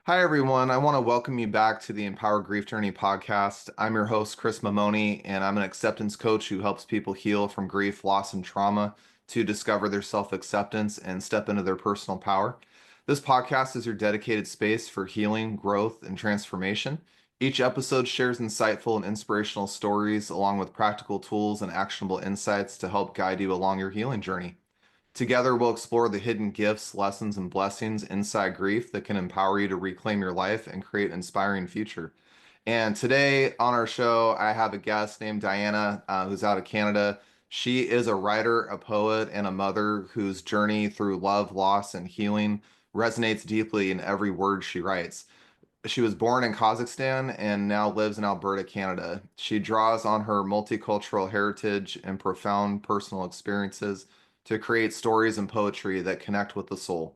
Hi, everyone. I want to welcome you back to the Empower Grief Journey podcast. I'm your host, Chris Mamoni, and I'm an acceptance coach who helps people heal from grief, loss, and trauma to discover their self acceptance and step into their personal power. This podcast is your dedicated space for healing, growth, and transformation. Each episode shares insightful and inspirational stories, along with practical tools and actionable insights to help guide you along your healing journey. Together, we'll explore the hidden gifts, lessons, and blessings inside grief that can empower you to reclaim your life and create an inspiring future. And today on our show, I have a guest named Diana, who's out of Canada. She is a writer, a poet, and a mother whose journey through love, loss, and healing resonates deeply in every word she writes. She was born in Kazakhstan and now lives in Alberta, Canada. She draws on her multicultural heritage and profound personal experiences to create stories and poetry that connect with the soul.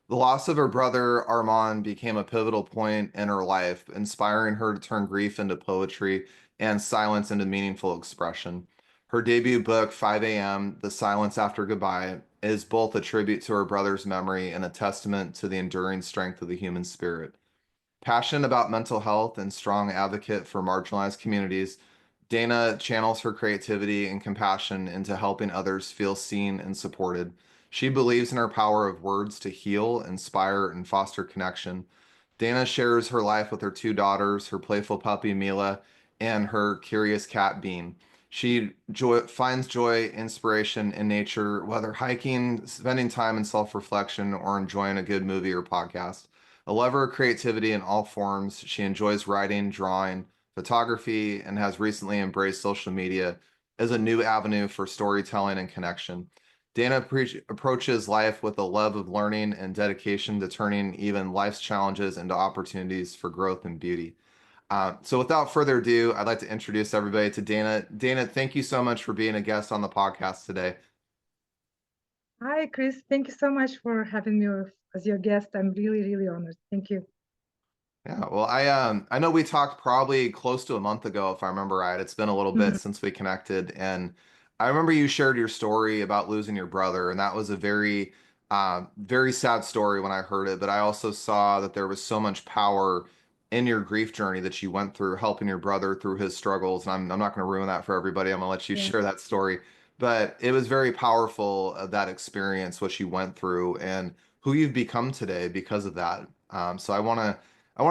The loss of her brother, Arman, became a pivotal point in her life, inspiring her to turn grief into poetry and silence into meaningful expression. Her debut book, 5 a.m., The Silence After Goodbye, is both a tribute to her brother's memory and a testament to the enduring strength of the human spirit. Passionate about mental health and strong advocate for marginalized communities, Dana channels her creativity and compassion into helping others feel seen and supported. She believes in her power of words to heal, inspire, and foster connection. Dana shares her life with her two daughters, her playful puppy Mila, and her curious cat Bean. Finds joy, inspiration in nature, whether hiking, spending time in self reflection, or enjoying a good movie or podcast. A lover of creativity in all forms, she enjoys writing, drawing, photography, and has recently embraced social media as a new avenue for storytelling and connection. Dana approaches life with a love of learning and dedication to turning even life's challenges into opportunities for growth and beauty. So, without further ado, I'd like to introduce everybody to Dana. Dana, thank you so much for being a guest on the podcast today. Hi, Chris. Thank you so much for having me as your guest. I'm really, really honored. Thank you. Yeah, well, I know we talked probably close to a month ago, if I remember right. It's been a little bit Mhm. since we connected, and I remember you shared your story about losing your brother, and that was a very sad story when I heard it. But I also saw that there was so much power in your grief journey that you went through, helping your brother through his struggles. And I'm not going to ruin that for everybody. I'm going to let you Yeah. share that story. But it was very powerful, that experience, what you went through, and who you've become today because of that. So I want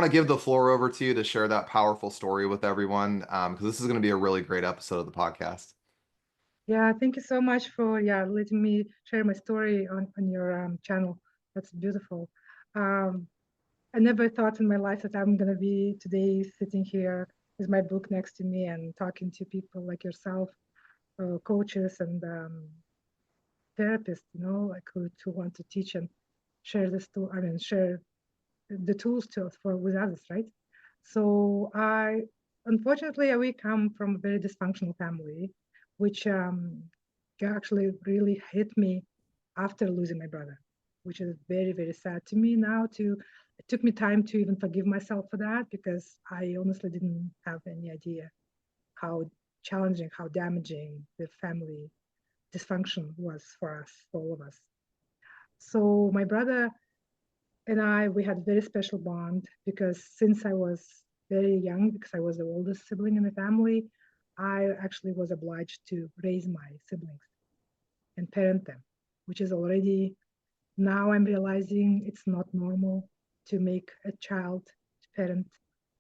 to give the floor over to you to share that powerful story with everyone, because this is going to be a really great episode of the podcast. Yeah. Thank you so much for letting me share my story on your channel. That's beautiful. Um, I never thought in my life that I'm gonna be today sitting here with my book next to me and talking to people like yourself, coaches and therapists, like who want to teach and share this to, I mean, share the tools to for with others, right? So unfortunately, we come from a very dysfunctional family, which actually really hit me after losing my brother, which is very, very sad to me now. It took me time to even forgive myself for that because I honestly didn't have any idea how challenging, how damaging the family dysfunction was for us, for all of us. So my brother and we had a very special bond because since I was very young, because I was the oldest sibling in the family, I actually was obliged to raise my siblings and parent them, which is already now I'm realizing it's not normal to make a child to parent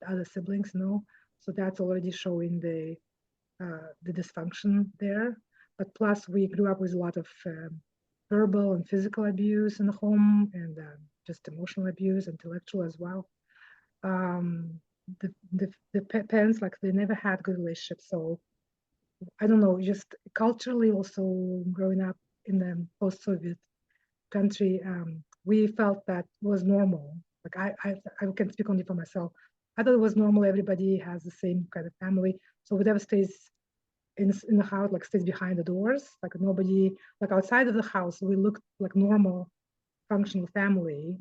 the other siblings, no. So that's already showing the dysfunction there. But plus, we grew up with a lot of verbal and physical abuse in the home, and just emotional abuse, intellectual as well. Um, the parents like they never had good relationships, so I don't know. Just culturally, also growing up in the post-Soviet country, we felt that was normal. Like I can speak only for myself. I thought it was normal. Everybody has the same kind of family, so whatever stays in the house, like stays behind the doors, like nobody, like outside of the house, we looked like normal, functional family.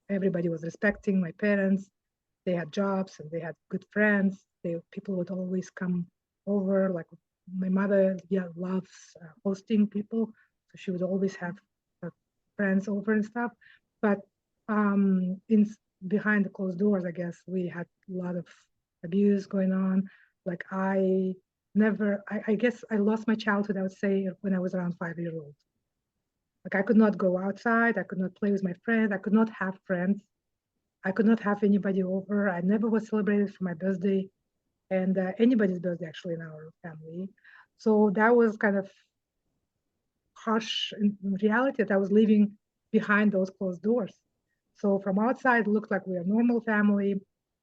Everybody was respecting my parents. They had jobs and they had good friends. People would always come over. Like my mother, yeah, loves hosting people, so she would always have uh, friends over and stuff. But in behind the closed doors, I guess we had a lot of abuse going on. Like I guess I lost my childhood, I would say, when I was around 5 years old. Like I could not go outside, I could not play with my friends, I could not have friends, I could not have anybody over. I never was celebrated for my birthday and anybody's birthday actually in our family. So that was kind of harsh in reality that I was living behind those closed doors. So from outside, it looked like we are a normal family,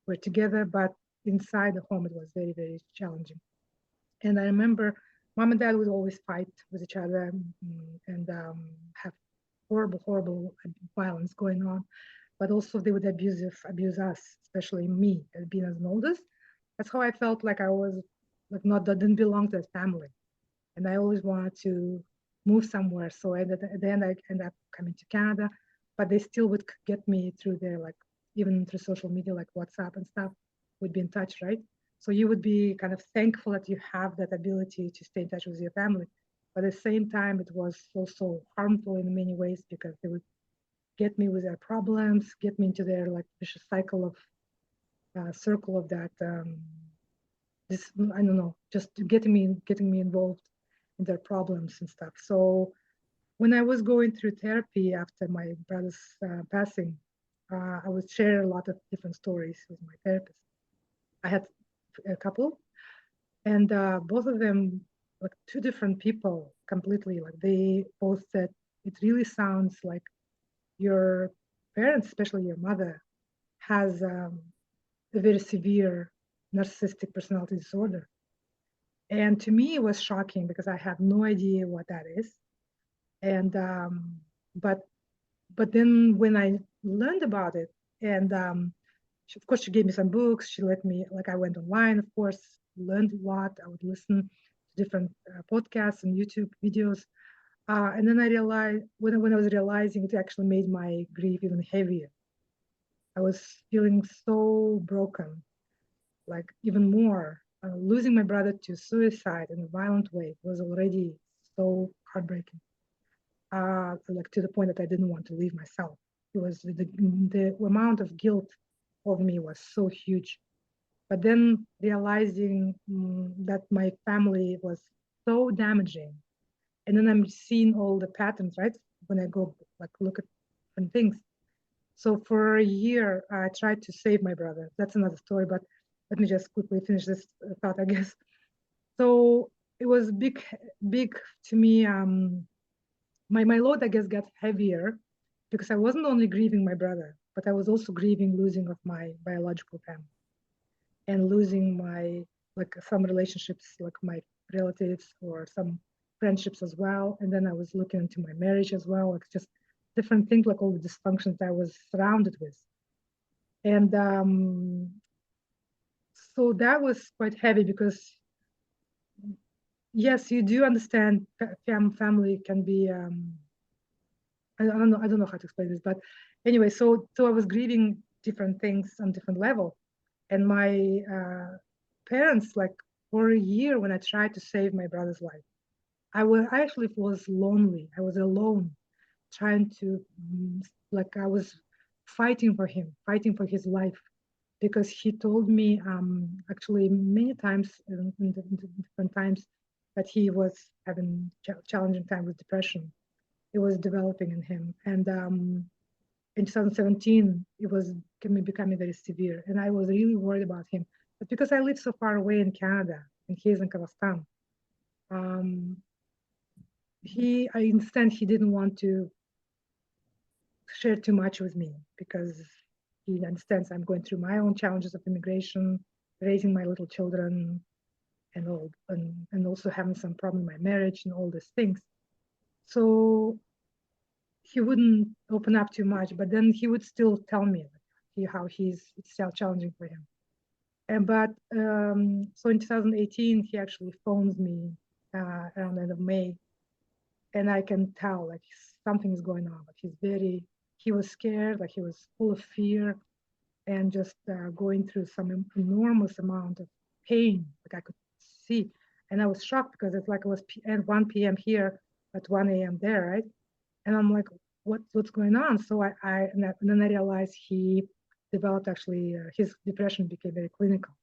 we're together, but inside the home, it was very, very challenging. And I remember mom and dad would always fight with each other and have horrible, horrible violence going on. But also they would abuse us, especially me, as being as an oldest. That's how I felt like I was like not that didn't belong to the family, and I always wanted to move somewhere. So at the end, I ended up coming to Canada, but they still would get me through their like even through social media like WhatsApp and stuff. Would be in touch, right? So you would be kind of thankful that you have that ability to stay in touch with your family. But at the same time, it was also harmful in many ways because they would get me with their problems, get me into their like vicious cycle of circle of that this I don't know, just getting me involved in their problems and stuff. So when I was going through therapy after my brother's passing, I would share a lot of different stories with my therapist. I had a couple, and both of them, like two different people, completely. Like they both said, it really sounds like your parents, especially your mother, has a very severe narcissistic personality disorder. And to me, it was shocking because I have no idea what that is. And but but then when I learned about it, and of course she gave me some books. She let me like I went online, of course, learned a lot. I would listen to different podcasts and YouTube videos. And then I realized when I was realizing it actually made my grief even heavier. I was feeling so broken, like even more. Losing my brother to suicide in a violent way was already so heartbreaking. Like to the point that I didn't want to leave myself. It was the amount of guilt of me was so huge. But then realizing that my family was so damaging, and then I'm seeing all the patterns, right? When I go like look at different things. So for a year, I tried to save my brother. That's another story, but let me just quickly finish this thought, I guess. So it was big to me. My load, I guess, got heavier because I wasn't only grieving my brother, but I was also grieving losing of my biological family and losing my like some relationships, like my relatives or some friendships as well. And then I was looking into my marriage as well, like just different things, like all the dysfunctions that I was surrounded with. And so that was quite heavy because yes, you do understand family can be I don't know how to explain this, but anyway, so I was grieving different things on different level, and my parents, like for a year when I tried to save my brother's life, I actually was lonely. I was alone, trying to like I was fighting for him, fighting for his life, because he told me actually many times in different times that he was having challenging time with depression. It was developing in him, and in 2017 it was becoming very severe, and I was really worried about him. But because I live so far away in Canada and he is in Kazakhstan, um, I understand he didn't want to share too much with me because he understands I'm going through my own challenges of immigration, raising my little children, and all, and also having some problem in my marriage and all these things. So he wouldn't open up too much, but then he would still tell me how it's still challenging for him. And but so in 2018, he actually phones me around the end of May, and I can tell like something is going on. Like he was scared, like he was full of fear, and just going through some enormous amount of pain. Like I could see, and I was shocked because it's like it was at 1 p.m. here, at 1 a.m. there, right? And I'm like, what's going on? So I and then I realized he developed actually, his depression became very clinical.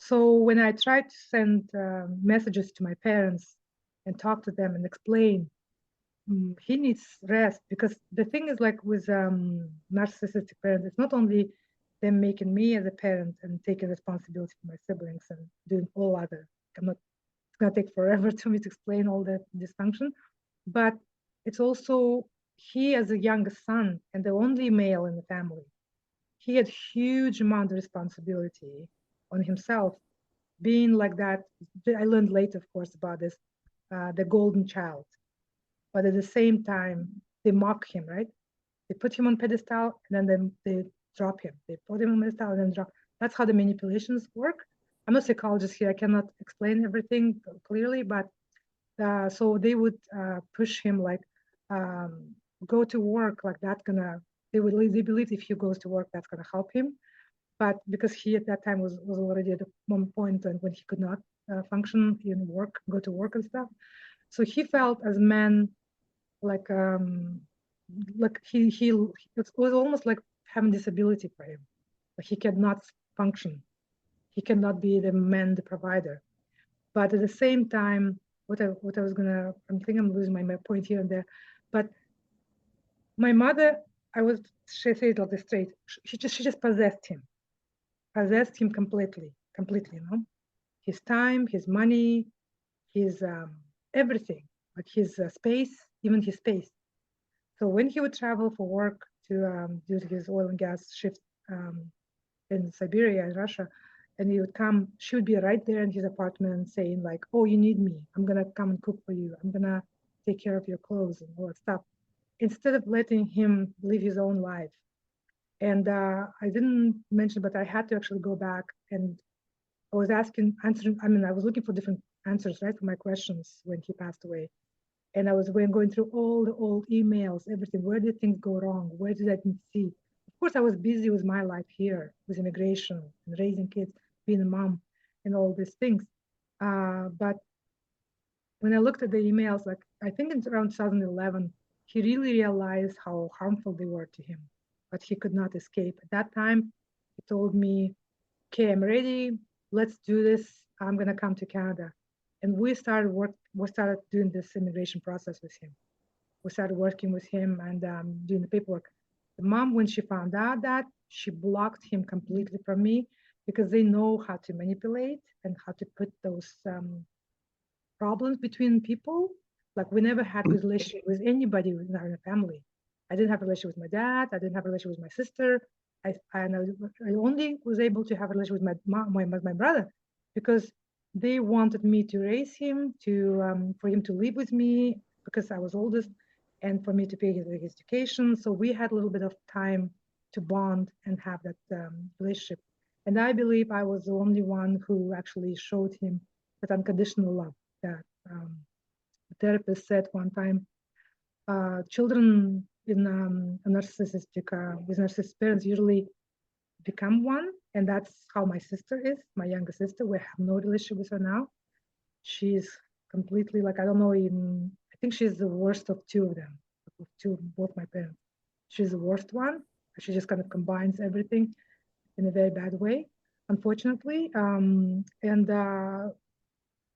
So when I tried to send messages to my parents and talk to them and explain, he needs rest, because the thing is, like with narcissistic parents, it's not only them making me as a parent and taking responsibility for my siblings and doing all other. It's gonna take forever to me to explain all that dysfunction, but it's also he as a youngest son and the only male in the family. He had huge amount of responsibility on himself, being like that. I learned later, of course, about this, the golden child. But at the same time, they mock him, right? They put him on pedestal and then they drop him. They put him on pedestal and then drop. That's how the manipulations work. I'm not a psychologist here. I cannot explain everything clearly, but so they would push him like, go to work, like that's gonna. They believe if he goes to work, that's gonna help him. But because he at that time was already at one point when he could not function in work, go to work and stuff. So he felt as man, like he it was almost like having disability for him. Like he cannot function. He cannot be the man, the provider. But at the same time, what I was gonna, I'm thinking I'm losing my point here and there. But my mother, she said it like this straight. She just possessed him completely, you know, his time, his money, his everything, like his space, even his space. So when he would travel for work to do his oil and gas shift in Siberia and Russia, and he would come, she would be right there in his apartment saying like, "Oh, you need me? I'm gonna come and cook for you. I'm gonna take care of your clothes and all that stuff," instead of letting him live his own life. And I didn't mention, but I had to actually go back and I was answering. I mean, I was looking for different answers, right, for my questions when he passed away. And I was going through all the old emails, everything. Where did things go wrong? Where did I didn't see? Of course, I was busy with my life here, with immigration and raising kids, being a mom, and all these things. But when I looked at the emails, like I think it's around 2011, he really realized how harmful they were to him, but he could not escape. At that time, he told me, "Okay, I'm ready. Let's do this. I'm gonna come to Canada." And we started doing this immigration process with him. We started working with him and doing the paperwork. The mom, when she found out that, she blocked him completely from me, because they know how to manipulate and how to put those problems between people. Like we never had good relationship with anybody in our family. I didn't have a relationship with my dad. I didn't have a relationship with my sister. I only was able to have a relationship with my mom, my brother, because they wanted me to raise him, for him to live with me because I was oldest, and for me to pay his education. So we had a little bit of time to bond and have that relationship. And I believe I was the only one who actually showed him that unconditional love. That the therapist said one time, children in with narcissistic parents usually become one, and that's how my sister is, my younger sister. We have no relationship with her now. She's completely like, I don't know, even I think she's the worst of two of them, both my parents. She's the worst one. She just kind of combines everything in a very bad way, unfortunately. And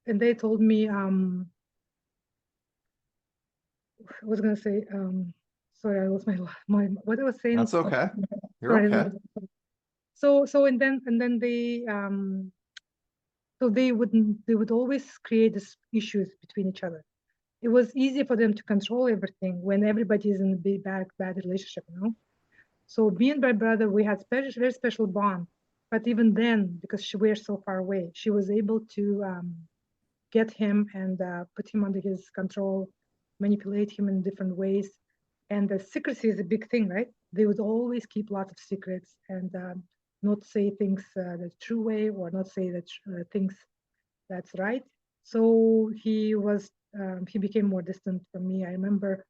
they told me, I was gonna say, sorry, I lost my what I was saying. That's okay. You're Sorry. okay. So and then they so they would always create these issues between each other. It was easy for them to control everything when everybody is in a big bad relationship, you know. So me and my brother, we had very special bond. But even then, because we were so far away, she was able to get him and put him under his control, manipulate him in different ways. And the secrecy is a big thing, right? They would always keep lots of secrets and not say things the true way, or not say that things that's right. So he became more distant from me. I remember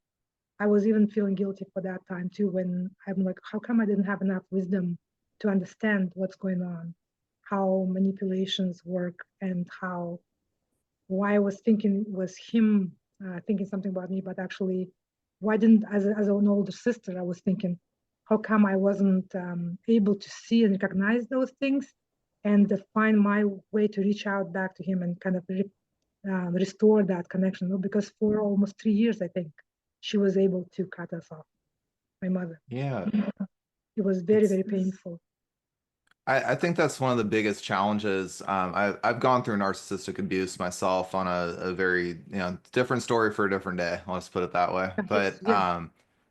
I was even feeling guilty for that time too, when I'm like, how come I didn't have enough wisdom to understand what's going on, how manipulations work, and why I was thinking it was him thinking something about me, but actually, why didn't, as an older sister, I was thinking, how come I wasn't able to see and recognize those things and find my way to reach out back to him and kind of restore that connection. Because for almost 3 years, I think, she was able to cut us off, my mother. Yeah. It was very, It's very painful. I think that's one of the biggest challenges. I've gone through narcissistic abuse myself on a very, different story for a different day. I'll just put it that way. Yes, But yeah.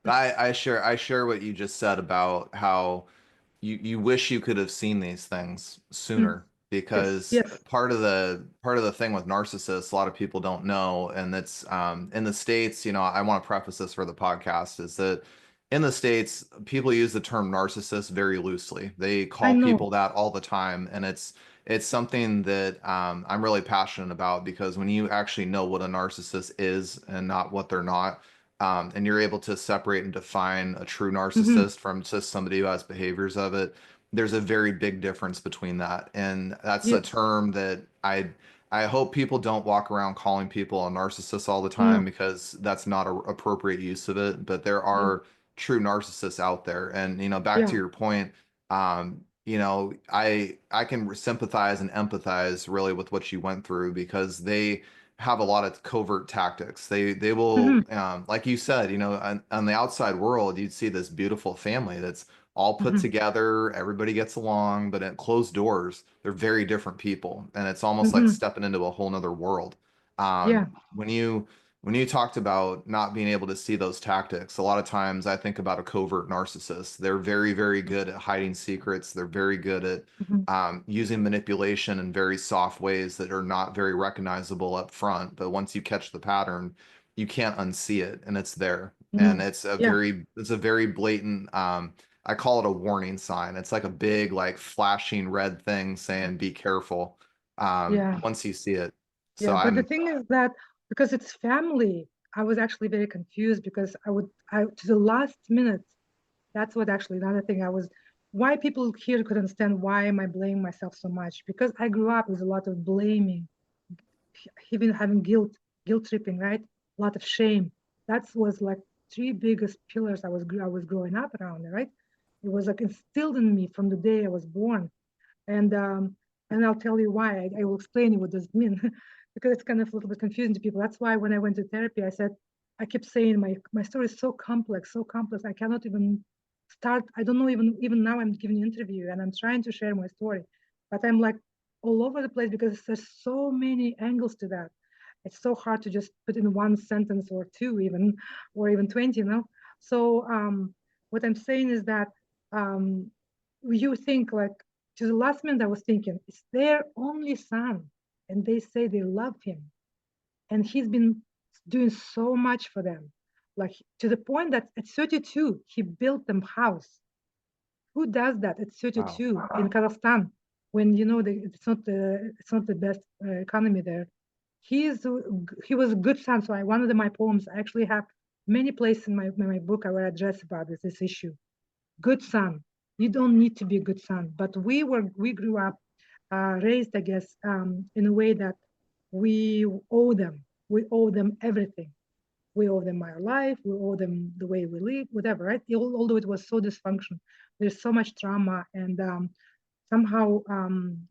I share what you just said about how you wish you could have seen these things Mm. sooner, Yes, because yes. part of the thing with narcissists, a lot of people don't know, and that's in the States, I want to preface this for the podcast, is that in the States, people use the term narcissist very loosely. They I call know. people that all the time, and it's something that I'm really passionate about, because when you actually know what a narcissist is and not what they're not, and you're able to separate and define a true Hmm. narcissist from just somebody who has behaviors of it, there's a very big difference between that. And that's a Yes. term that I hope people don't walk around calling people a narcissist all the time, No. because that's not a appropriate use of it. But there No. are true narcissists out there. And back to Yeah. your point, I can sympathize and empathize really with what you went through, because they have a lot of covert tactics. They Hmm. will, like you said, on the outside world, you'd see this beautiful family that's all put Hmm. together, everybody gets along, but at closed doors, they're very different people, and it's almost like Hmm. stepping into a whole nother world. Yeah. When you talked about not being able to see those tactics, a lot of times I think about a covert narcissist. They're very, very good at hiding secrets. They're very good at Hmm. using manipulation in very soft ways that are not very recognizable up front. But once you catch the pattern, you can't unsee it, and it's there. And Hmm. it's a Yeah. very blatant, I call it a warning sign. It's like a big, like flashing red thing saying, be careful, Yeah. once you see it. So Yeah. But the I'm, thing is that because it's family, I was actually very confused because I to the last minute, that's what actually another thing I was, why people here could understand why am I blaming myself so much? Because I grew up with a lot of blaming, even having guilt tripping, right? A lot of shame. That was like three biggest pillars I was growing up around, right? It was like instilled in me from the day I was born. And I'll tell you why. I will explain you what does it mean because it's kind of a little bit confusing to people. That's why when I went to therapy, I kept saying my story is so complex, so complex. I cannot even start. I don't know even now I'm giving an interview and I'm trying to share my story, but I'm like all over the place because there's so many angles to that. It's so hard to just put in one sentence or two even, or even 20, So what I'm saying is that um, you think like to the last minute I was thinking, it's their only son, and they say they love him, and he's been doing so much for them, like to the point that at 32 he built them house. Who does that at wow. 32 in Kazakhstan when it's not the best economy there? He was a good son. So one of my poems, I actually have many places in my book I will address about this issue. Good son. You don't need to be a good son, but we grew up raised, I guess, in a way that we owe them. We owe them everything. We owe them our life. We owe them the way we live, whatever, right? Although it was so dysfunctional, there's so much trauma, and somehow,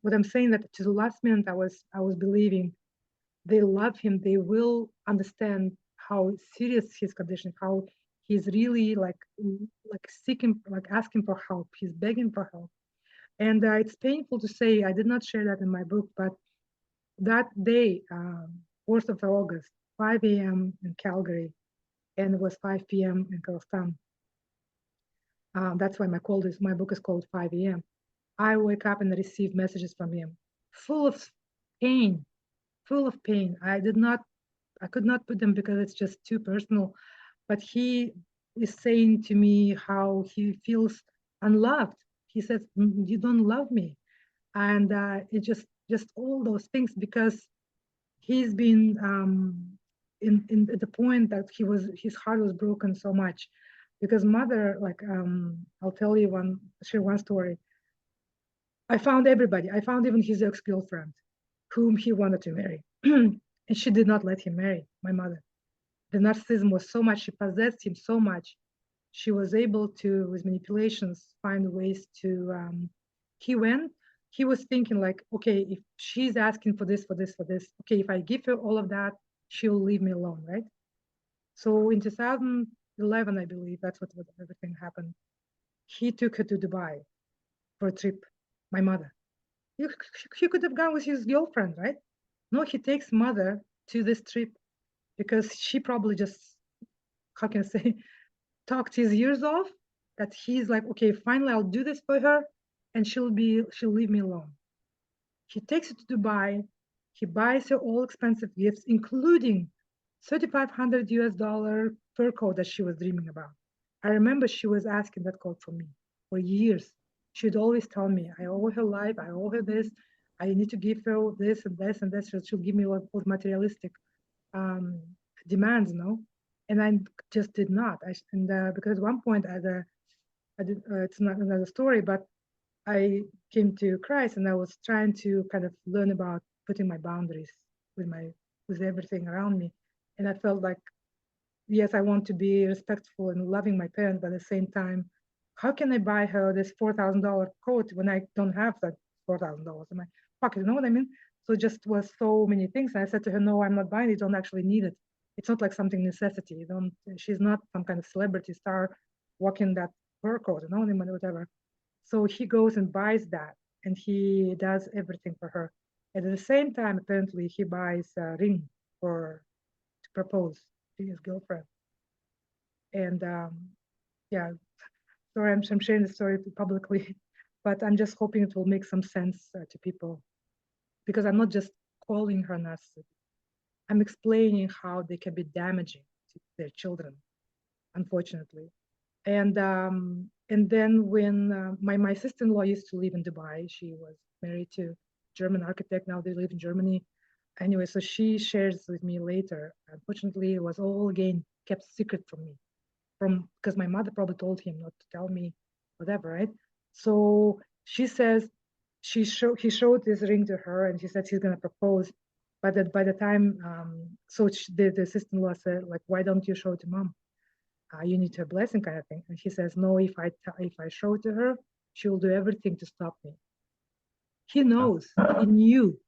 what I'm saying that to the last minute, I was believing they love him. They will understand how serious his condition, how he's really like seeking, like asking for help. He's begging for help, and it's painful to say. I did not share that in my book, but that day, 4th of August, 5 a.m. in Calgary, and it was 5 p.m. in Kazakhstan. That's why my book is called 5 a.m. I wake up and receive messages from him, full of pain, full of pain. I could not put them because it's just too personal. But he is saying to me how he feels unloved. He says, "You don't love me," and it just all those things because he's been in at the point that his heart was broken so much because mother, like, I'll tell you share one story. I found everybody. I found even his ex-girlfriend whom he wanted to marry, and she did not let him marry my mother. The narcissism was so much, she possessed him so much she was able to, with manipulations, find ways to, he went, he was thinking like, okay, if she's asking for this, for this, for this, okay, if I give her all of that, she'll leave me alone, right? So in 2011, I believe, that's what everything happened. He took her to Dubai for a trip, my mother. He could have gone with his girlfriend, right? No, he takes mother to this trip because she probably just, how can I say, talked his ears off, that he's like, okay, finally I'll do this for her and she'll leave me alone. He takes her to Dubai. He buys her all expensive gifts, including 3,500 US dollar fur coat that she was dreaming about. I remember she was asking that coat for me for years. She'd always tell me, I owe her life, I owe her this, I need to give her this and this and this. She'll give me all materialistic um, demands, and I just did not. Because at one point, I did, it's not another story, but I came to Christ and I was trying to kind of learn about putting my boundaries with with everything around me, and I felt like, yes, I want to be respectful and loving my parents, but at the same time, how can I buy her this $4,000 coat when I don't have that $4,000 in my pocket? You know what I mean? So it just was so many things. And I said to her, no, I'm not buying it. You don't actually need it. It's not like something necessity. You don't, she's not some kind of celebrity star walking that fur coat, whatever. So he goes and buys that and he does everything for her. And at the same time, apparently he buys a ring for to propose to his girlfriend. And yeah, sorry, I'm sharing the story publicly, but I'm just hoping it will make some sense to people, because I'm not just calling her narcissist. I'm explaining how they can be damaging to their children, unfortunately. And then when my sister-in-law used to live in Dubai, she was married to German architect. Now they live in Germany. Anyway, so she shares with me later. Unfortunately, it was all again kept secret from me, because my mother probably told him not to tell me, whatever, right? So she says he showed this ring to her, and she said he's gonna propose. But that by the time, the sister-in-law said, like, why don't you show it to mom? You need her blessing, kind of thing. And he says, no, if I show it to her, she will do everything to stop me. He knows, he knew.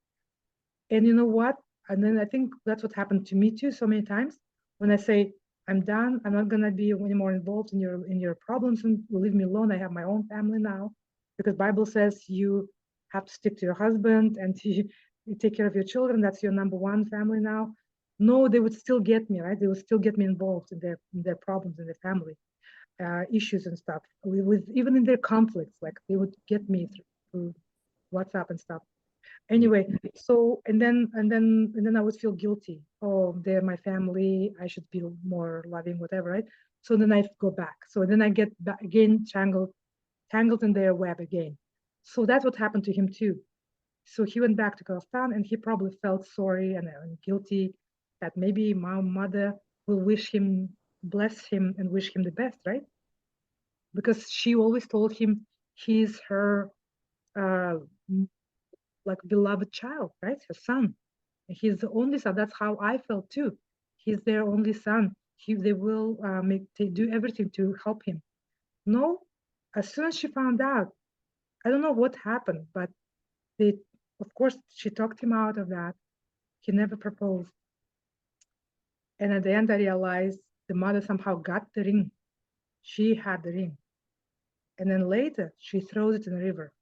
And you know what? And then I think that's what happened to me too so many times. When I say, I'm done, I'm not gonna be anymore involved in your problems and leave me alone. I have my own family now. Because Bible says you have to stick to your husband and you take care of your children. That's your number one family now. No, they would still get me, right? They would still get me involved in their problems in their family issues and stuff. With even in their conflicts, like they would get me through WhatsApp and stuff. Anyway, so and then I would feel guilty. Oh, they're my family, I should be more loving, whatever, right? So then I go back, so then I get back again, tangled in their web again. So that's what happened to him too. So he went back to Kazakhstan and he probably felt sorry and guilty that maybe my mother will bless him and wish him the best, right? Because she always told him he's her uh, like beloved child, right? Her son. And he's the only son. That's how I felt too. He's their only son. They will they do everything to help him. No, as soon as she found out, I don't know what happened, but they, of course, she talked him out of that. He never proposed. And at the end, I realized the mother somehow got the ring. She had the ring. And then later, she throws it in the river.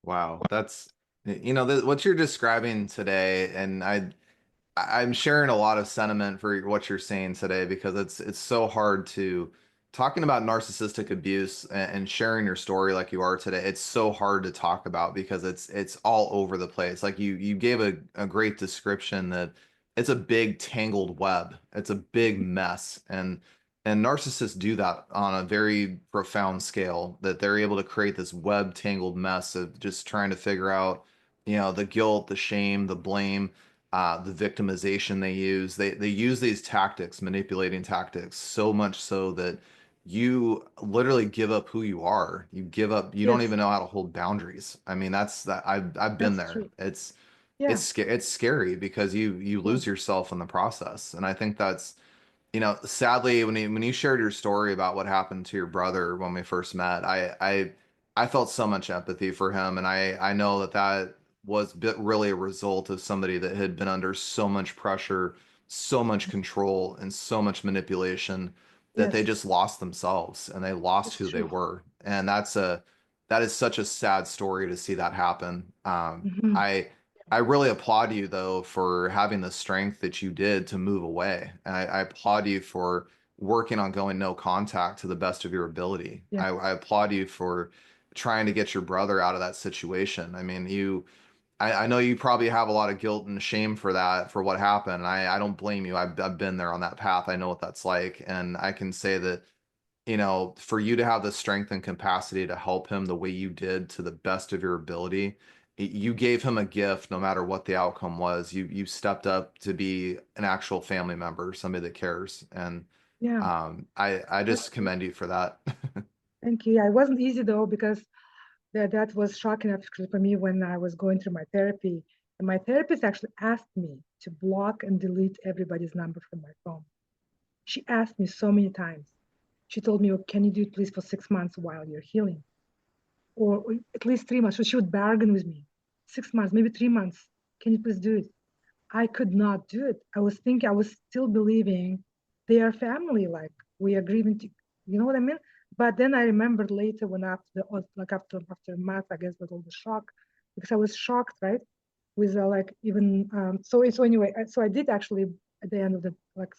Wow, that's what you're describing today, and I'm sharing a lot of sentiment for what you're saying today because it's so hard to talking about narcissistic abuse and sharing your story like you are today. It's so hard to talk about because it's all over the place. Like you gave a great description that it's a big tangled web. It's a big mess and narcissists do that on a very profound scale that they're able to create this web tangled mess of just trying to figure out, the guilt, the shame, the blame, the victimization they use. They use these tactics, manipulating tactics, so much so that you literally give up who you are. You give up. You don't Yes, even know how to hold boundaries. I mean, that's that. I've been that's there. true. It's Yeah, it's scary because you yeah, lose yourself in the process, and I think Sadly, when you shared your story about what happened to your brother when we first met, I felt so much empathy for him, and I know that that was really a result of somebody that had been under so much pressure, so much control, and so much manipulation that they Yes, just lost themselves and they lost it's who they true. were, and that is such a sad story to see that happen. Hmm. I really applaud you though for having the strength that you did to move away. And I applaud you for working on going no contact to the best of your ability. Yeah, I applaud you for trying to get your brother out of that situation. I mean, I know you probably have a lot of guilt and shame for that, for what happened. I don't blame you. I've been there on that path. I know what that's like. And I can say that for you to have the strength and capacity to help him the way you did to the best of your ability, you gave him a gift no matter what the outcome was. You stepped up to be an actual family member, somebody that cares. And yeah. I just That's, commend you for that. thank you. Yeah, it wasn't easy though, because that was shocking actually for me when I was going through my therapy. And my therapist actually asked me to block and delete everybody's number from my phone. She asked me so many times. She told me, oh, can you do it please for 6 months while you're healing? Or at least 3 months. So she would bargain with me. 6 months, maybe 3 months. Can you please do it? I could not do it. I was thinking, I was still believing they are family, like we are grieving, you know what I mean? But then I remembered later when after like after math, I guess, with all the shock, because I was shocked, right? With like even so anyway, so I did actually at the end of the like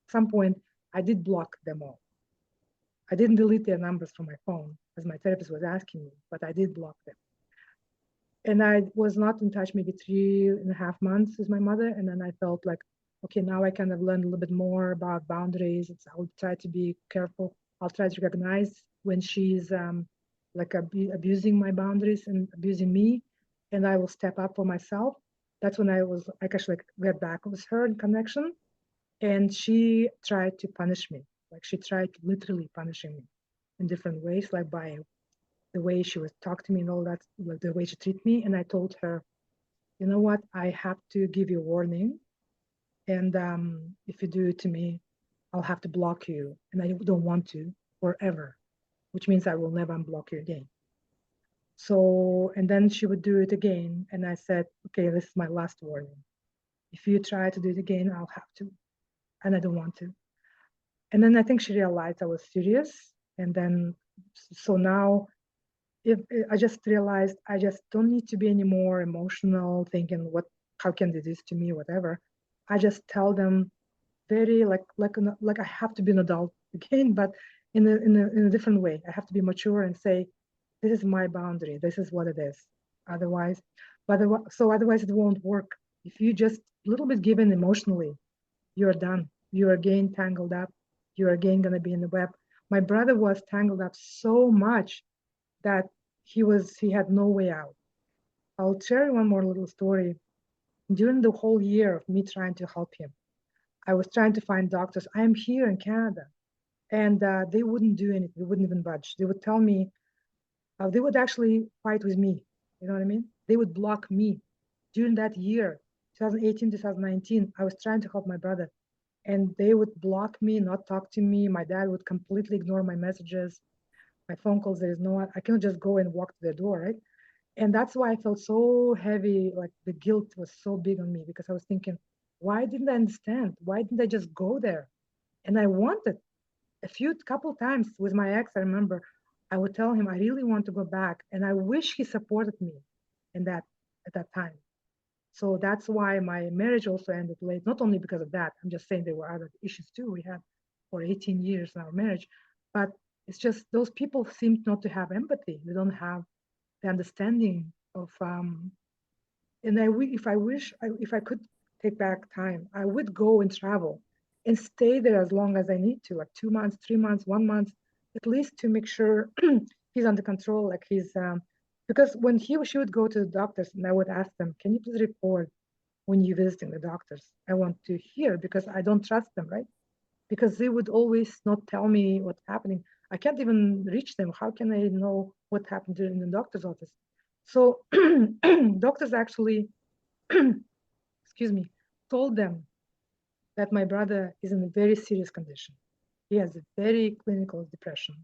some point I did block them all. I didn't delete their numbers from my phone as my therapist was asking me, but I did block them. And I was not in touch maybe 3.5 months with my mother. And then I felt like, okay, now I kind of learned a little bit more about boundaries. I'll try to be careful. I'll try to recognize when she's like abusing my boundaries and abusing me, and I will step up for myself. That's when I was like actually like get back with her in connection, and she tried to punish me. Like she tried literally punishing me in different ways, like by the way she would talk to me and all that, like the way she treat me. And I told her, you know what, I have to give you a warning. And if you do it to me, I'll have to block you. And I don't want to forever, which means I will never unblock you again. So, and then she would do it again. And I said, okay, this is my last warning. If you try to do it again, I'll have to. And I don't want to. And then I think she realized I was serious. And then, so now if I just realized I just don't need to be any more emotional, thinking what, how can they do this to me, whatever. I just tell them very like I have to be an adult again, but in a different way. I have to be mature and say, this is my boundary. This is what it is. Otherwise, otherwise it won't work. If you just a little bit give in emotionally, you're done. You're again tangled up. You're again gonna be in the web. My brother was tangled up so much that he had no way out. I'll share one more little story. During the whole year of me trying to help him, I was trying to find doctors. I am here in Canada, and they wouldn't do anything. They wouldn't even budge. They would tell me, they would actually fight with me. You know what I mean? They would block me. During that year, 2018, 2019, I was trying to help my brother, and they would block me, not talk to me. My dad would completely ignore my messages, my phone calls. There is no, I cannot just go and walk to the door, right? And that's why I felt so heavy, like the guilt was so big on me, because I was thinking, why didn't I understand? Why didn't I just go there? And I wanted a few couple times with my ex. I remember I would tell him I really want to go back, and I wish he supported me in that at that time. So that's why my marriage also ended late, not only because of that. I'm just saying there were other issues too. We had for 18 years in our marriage, but it's just those people seem not to have empathy. They don't have the understanding of and if I wish if I could take back time, I would go and travel and stay there as long as I need to, like 2 months, 3 months, 1 month, at least to make sure he's under control. Like he's because when he or she would go to the doctors, and I would ask them, can you please report when you're visiting the doctors? I want to hear, because I don't trust them, right? Because they would always not tell me what's happening. I can't even reach them. How can I know what happened in the doctor's office? So doctors actually, excuse me, told them that my brother is in a very serious condition. He has a very clinical depression.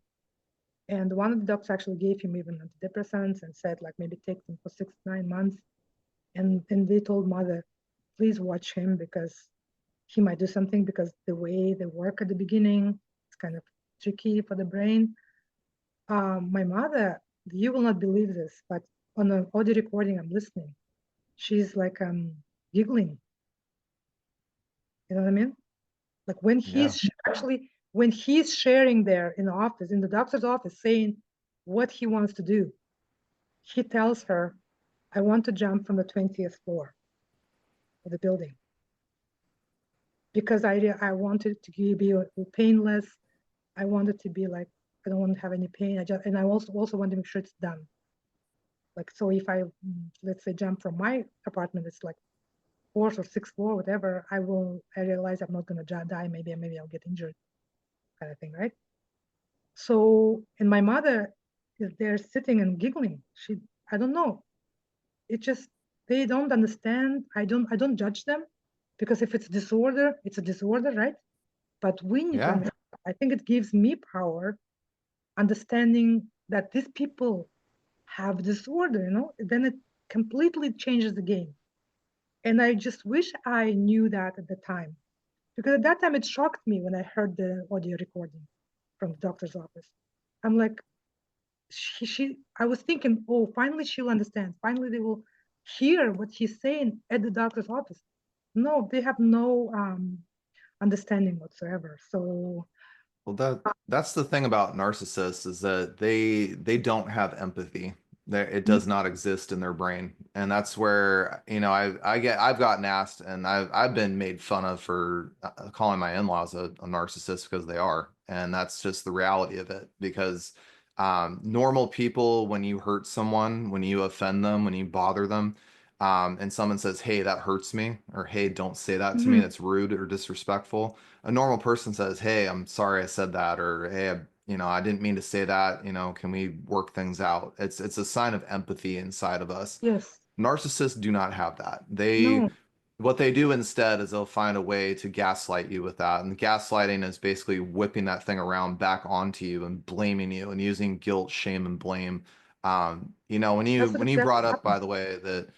And one of the doctors actually gave him even antidepressants and said, like, maybe take them for 6 to 9 months. And they told mother, please watch him because he might do something, because the way they work at the beginning, it's kind of tricky for the brain. My mother, you will not believe this, but on an audio recording I'm listening, she's like giggling. You know what I mean? Like when Yeah. when he's sharing there in the office, in the doctor's office, saying what he wants to do, he tells her, I want to jump from the 20th floor of the building because I wanted to be painless. I wanted to be like, I don't want to have any pain. And I also want to make sure it's done. Like, so if I, let's say, jump from my apartment, it's like fourth or sixth floor, whatever, I realize I'm not going to die. Maybe I'll get injured, kind of thing, right? So, and my mother is there sitting and giggling. I don't know. It just, they don't understand. I don't judge them, because if it's disorder, it's a disorder, right? But we need to Yeah. understand. I think it gives me power, understanding that these people have disorder, then it completely changes the game. And I just wish I knew that at the time, because at that time it shocked me when I heard the audio recording from the doctor's office. I'm like, I was thinking, oh, finally she'll understand. Finally they will hear what he's saying at the doctor's office. No, they have no understanding whatsoever. So Well, that's the thing about narcissists is that they don't have empathy. It mm, does not exist in their brain, and that's where I've gotten asked, and I've been made fun of for calling my in-laws a narcissist because they are, and that's just the reality of it. Because normal people, when you hurt someone, when you offend them, when you bother them, and someone says, "Hey, that hurts me," or "Hey, don't say that to me. mhm, That's rude or disrespectful." A normal person says, "Hey, I'm sorry I said that," or "Hey, I didn't mean to say that. Can we work things out?" It's a sign of empathy inside of us. yes, Narcissists do not have that. no, What they do instead is they'll find a way to gaslight you with that. And gaslighting is basically whipping that thing around back onto you and blaming you and using guilt, shame, and blame. When you that's what when you exactly brought up, happened. by the way, that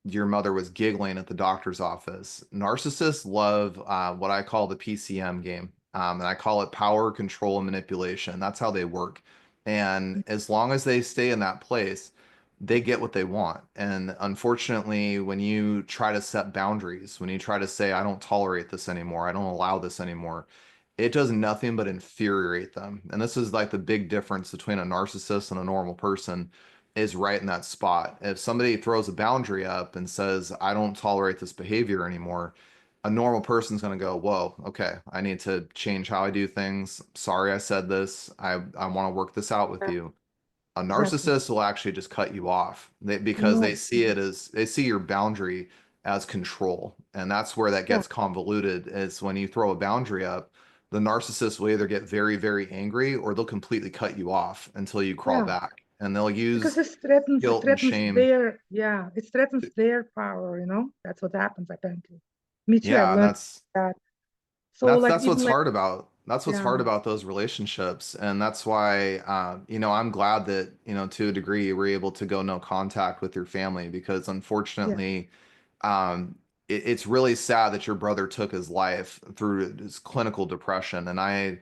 your mother was giggling at the doctor's office. Narcissists love what I call the PCM game. And I call it power, control, and manipulation. That's how they work. And as long as they stay in that place, they get what they want. And unfortunately, when you try to set boundaries, when you try to say, I don't tolerate this anymore, I don't allow this anymore, it does nothing but infuriate them. And this is like the big difference between a narcissist and a normal person is right in that spot. If somebody throws a boundary up and says, I don't tolerate this behavior anymore, a normal person's going to go, whoa, okay, I need to change how I do things. Sorry I said this. I want to work this out with Yeah, you. A exactly. narcissist will actually just cut you off because No, they see your boundary as control. And that's where that yeah, gets convoluted is when you throw a boundary up, the narcissist will either get very, very angry or they'll completely cut you off until you crawl yeah. back. And they'll Because use it guilt and threatens shame. their, yeah, it threatens their power, That's what happens apparently. Me too, I've Yeah, and learned that. So like that's even what's like, hard about yeah, those relationships. And that's why I'm glad that, to a degree you were able to go no contact with your family because yeah, unfortunately it's really sad that your brother took his life through his clinical depression. And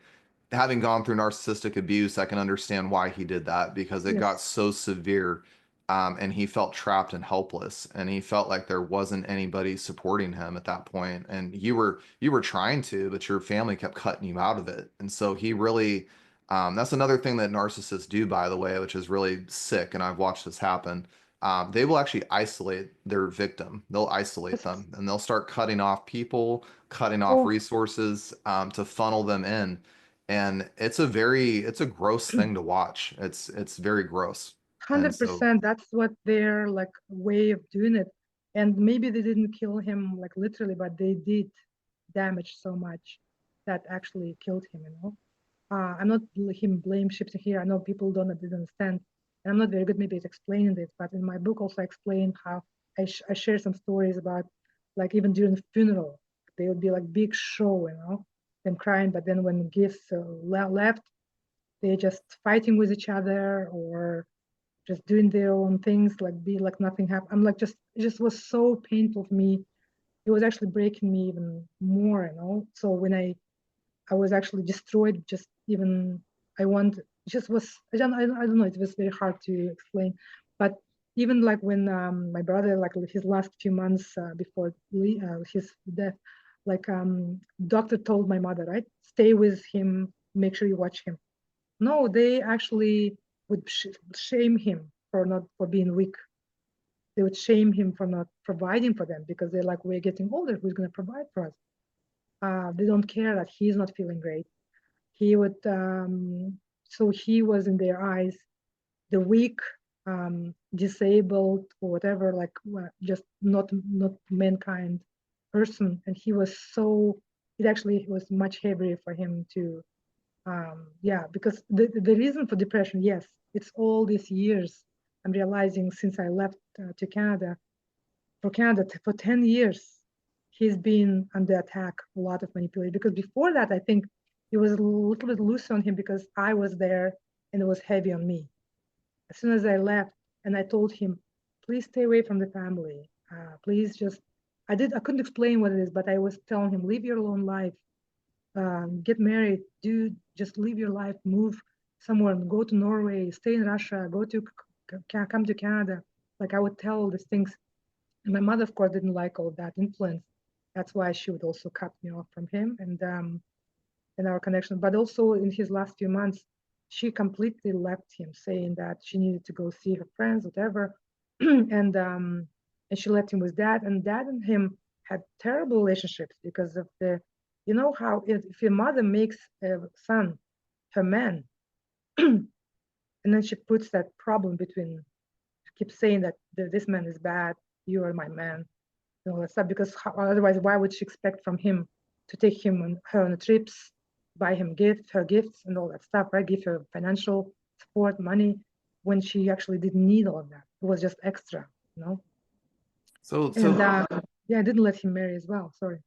having gone through narcissistic abuse, I can understand why he did that because it got yes, so severe. And he felt trapped and helpless, and he felt like there wasn't anybody supporting him at that point. And you were trying to, but your family kept cutting you out of it. And so he really, that's another thing that narcissists do, by the way, which is really sick. And I've watched this happen. They will actually isolate their victim. They'll isolate yes. them, and they'll start cutting off people, cutting off Oh, resources, to funnel them in. And it's a gross thing to watch. It's very gross. And so 100%. That's what their like way of doing it. And maybe they didn't kill him like literally, but they did damage so much that actually killed him. I'm not him blame shifting here. I know people didn't understand, and I'm not very good maybe at explaining this. But in my book, also I explain how I share some stories about like even during the funeral. they would be like big show, them crying. But then when gifts left, they just fighting with each other or just doing their own things, like be like nothing happened. I'm like, it just was so painful for me. It was actually breaking me even more, So when I was actually destroyed, just even I want, it just was, I don't know, it was very hard to explain. But even like when my brother, like his last few months before his death, like doctor told my mother, right, stay with him, make sure you watch him. No, they actually would shame him for being weak. They would shame him for not providing for them because they're like, we're getting older, who's going to provide for us? They don't care that he's not feeling great. He would, so he was in their eyes the weak, disabled, or whatever, like just not mankind person. And he was so, it actually was much heavier for him to, yeah, because the reason for depression, yes, it's all these years. I'm realizing since I left to Canada, for 10 years, he's been under attack, a lot of manipulation. Because before that, I think it was a little bit loose on him because I was there and it was heavy on me. As soon as I left and I told him, please stay away from the family. Please just, I couldn't explain what it is, but I was telling him, live your own life, get married, just live your life, move somewhere, go to Norway, stay in Russia, come to Canada. Like I would tell all these things. And my mother, of course, didn't like all that influence. That's why she would also cut me off from him and our connection. But also in his last few months, she completely left him, saying that she needed to go see her friends, whatever, and she left him with dad. And dad and him had terrible relationships because of how if your mother makes a son her man, and then she puts that problem between, keeps saying that this man is bad, you are my man, all that stuff, because otherwise why would she expect from him to take her on the trips, buy her gifts and all that stuff, right? Give her financial support, money, when she actually didn't need all of that. It was just extra, you know. So, And so yeah, I didn't let him marry as well. Sorry.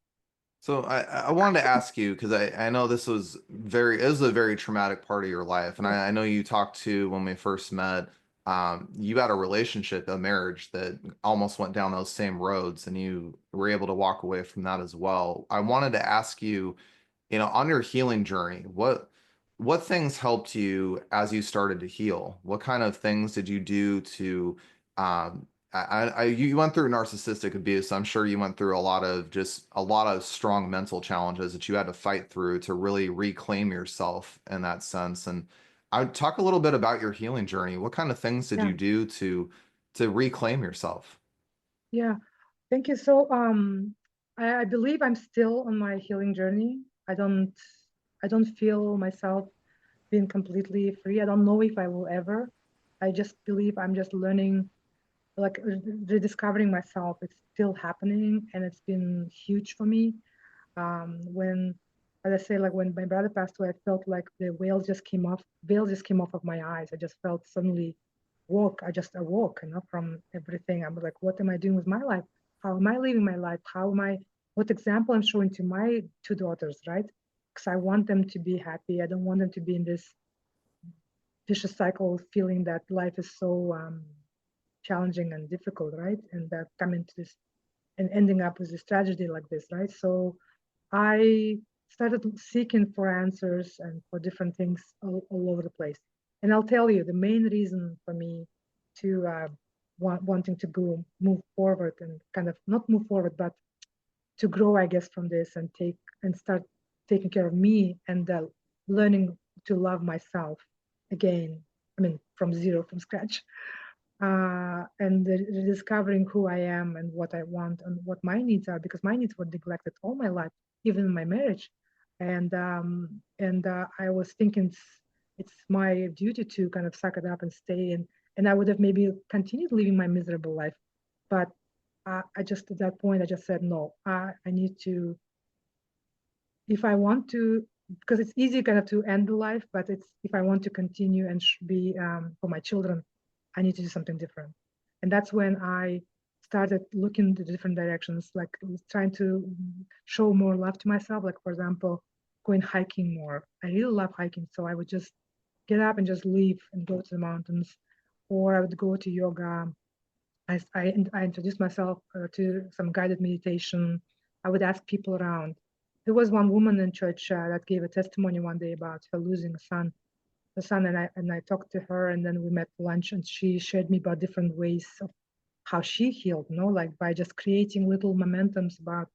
So I wanted to ask you because I know it was a very traumatic part of your life, and Yes. I know you talked to when we first met. You had a relationship, a marriage that almost went down those same roads, and you were able to walk away from that as well. I wanted to ask you, on your healing journey, what things helped you as you started to heal? What kind of things did you do to you went through narcissistic abuse. So I'm sure you went through a lot of strong mental challenges that you had to fight through to really reclaim yourself in that sense. And I would talk a little bit about your healing journey. What kind of things did Yeah. you do to reclaim yourself? Yeah. Thank you. So I believe I'm still on my healing journey. I don't feel myself being completely free. I don't know if I will ever. I just believe I'm just learning, like rediscovering myself. It's still happening and it's been huge for me. When, as I say, like when my brother passed away, I felt like the veil just came off of my eyes. I just felt suddenly I just awoke, from everything. I'm like, what am I doing with my life? How am I living my life? What example I'm showing to my two daughters, right? Because I want them to be happy. I don't want them to be in this vicious cycle of feeling that life is so challenging and difficult, right? And that coming to this and ending up with this tragedy like this, right? So I started seeking for answers and for different things all over the place. And I'll tell you, the main reason for me to wanting to move forward and kind of not move forward, but to grow, I guess, from this and start taking care of me and learning to love myself again. I mean, from zero, from scratch, and rediscovering who I am and what I want and what my needs are, because my needs were neglected all my life, even in my marriage. And I was thinking it's my duty to kind of suck it up and stay in. And I would have maybe continued living my miserable life, but I just at that point I just said no. I need to, if I want to, because it's easy kind of to end the life, but it's if I want to continue and be for my children, I need to do something different. And that's when I started looking into different directions, like trying to show more love to myself. Like, for example, going hiking more. I really love hiking, so I would just get up and just leave and go to the mountains, or I would go to yoga. I introduced myself to some guided meditation. I would ask people around. There was one woman in church that gave a testimony one day about her losing a son, and I talked to her, and then we met for lunch, and she shared me about different ways of how she healed, like by just creating little momentums about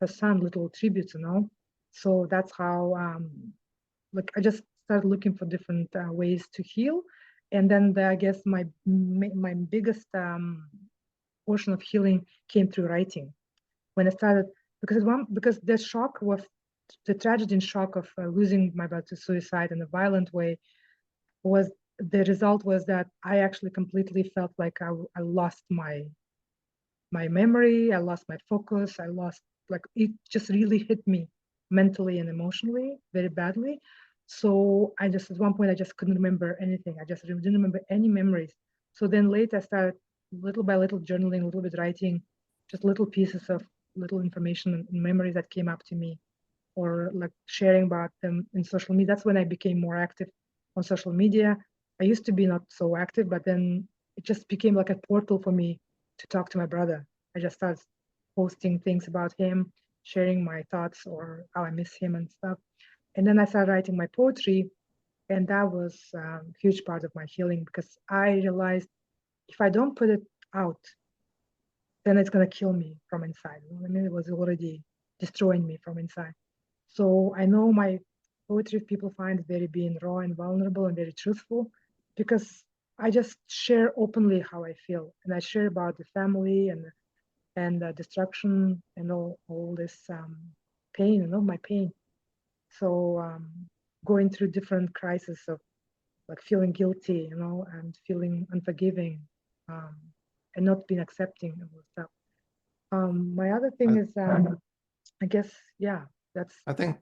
her son, little tributes, So that's how, like, I just started looking for different ways to heal, and then I guess my biggest portion of healing came through writing when I started, because the shock was the tragedy and shock of losing my brother to suicide in a violent way was the result was that I actually completely felt like I lost my memory, I lost my focus, I lost, like, it just really hit me mentally and emotionally very badly. So I just, at one point, I just couldn't remember anything. I just didn't remember any memories. So then later I started little by little journaling, a little bit writing, just little pieces of little information and memories that came up to me, or like sharing about them in social media. That's when I became more active on social media. I used to be not so active, but then it just became like a portal for me to talk to my brother. I just started posting things about him, sharing my thoughts or how I miss him and stuff. And then I started writing my poetry, and that was a huge part of my healing, because I realized if I don't put it out, then it's going to kill me from inside. I mean, it was already destroying me from inside. So I know my poetry, people find very being raw and vulnerable and very truthful, because I just share openly how I feel, and I share about the family and destruction and all this pain, my pain. So going through different crises of like feeling guilty, and feeling unforgiving, um, and not being accepting of stuff. My other thing I, is, I guess, yeah, that's I think